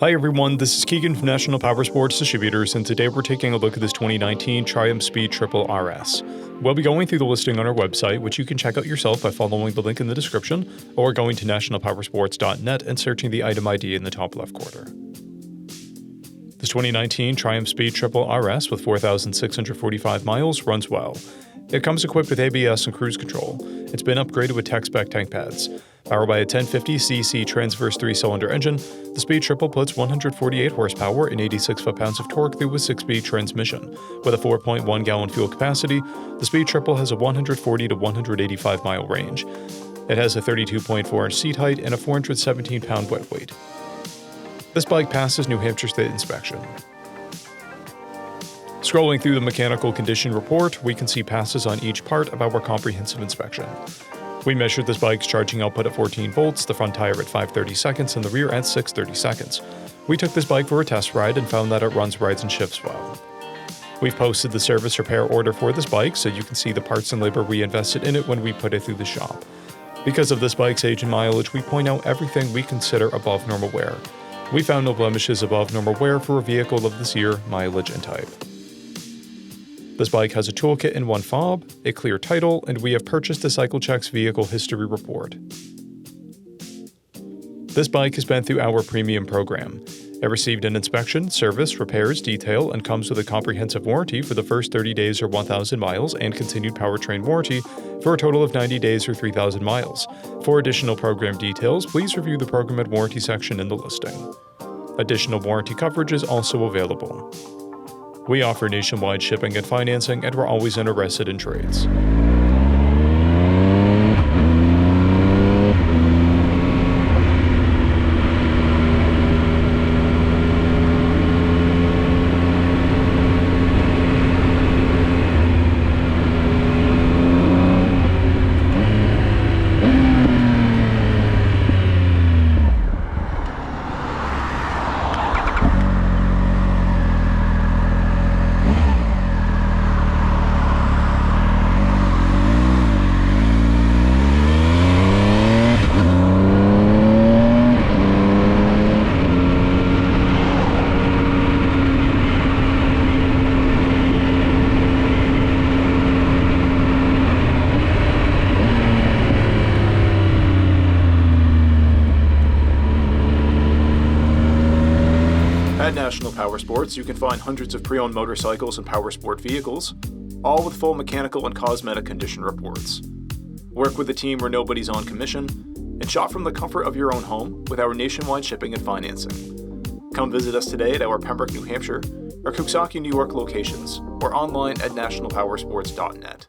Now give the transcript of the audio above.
Hi everyone, this is Keegan from National Powersports Distributors, and today we're taking a look at this 2019 Triumph Speed Triple RS. We'll be going through the listing on our website, which you can check out yourself by following the link in the description, or going to nationalpowersports.net and searching the item ID in the top left corner. This 2019 Triumph Speed Triple RS with 4,645 miles runs well. It comes equipped with ABS and cruise control. It's been upgraded with tech-spec tank pads. Powered by a 1050cc transverse 3-cylinder engine, the Speed Triple puts 148 horsepower and 86 foot-pounds of torque through a 6-speed transmission. With a 4.1-gallon fuel capacity, the Speed Triple has a 140 to 185-mile range. It has a 32.4-inch seat height and a 417-pound wet weight. This bike passes New Hampshire State inspection. Scrolling through the mechanical condition report, we can see passes on each part of our comprehensive inspection. We measured this bike's charging output at 14 volts, the front tire at 530 seconds, and the rear at 630 seconds. We took this bike for a test ride and found that it runs, rides, and shifts well. We've posted the service repair order for this bike so you can see the parts and labor we invested in it when we put it through the shop. Because of this bike's age and mileage, we point out everything we consider above normal wear. We found no blemishes above normal wear for a vehicle of this year, mileage, and type. This bike has a toolkit and one fob, a clear title, and we have purchased a CycleCheck's vehicle history report. This bike has been through our premium program. It received an inspection, service, repairs, detail, and comes with a comprehensive warranty for the first 30 days or 1,000 miles and continued powertrain warranty for a total of 90 days or 3,000 miles. For additional program details, please review the program and warranty section in the listing. Additional warranty coverage is also available. We offer nationwide shipping and financing, and we're always interested in trades. At National Powersports, you can find hundreds of pre-owned motorcycles and powersport vehicles, all with full mechanical and cosmetic condition reports. Work with a team where nobody's on commission, and shop from the comfort of your own home with our nationwide shipping and financing. Come visit us today at our Pembroke, New Hampshire, or Coxsackie, New York locations, or online at nationalpowersports.net.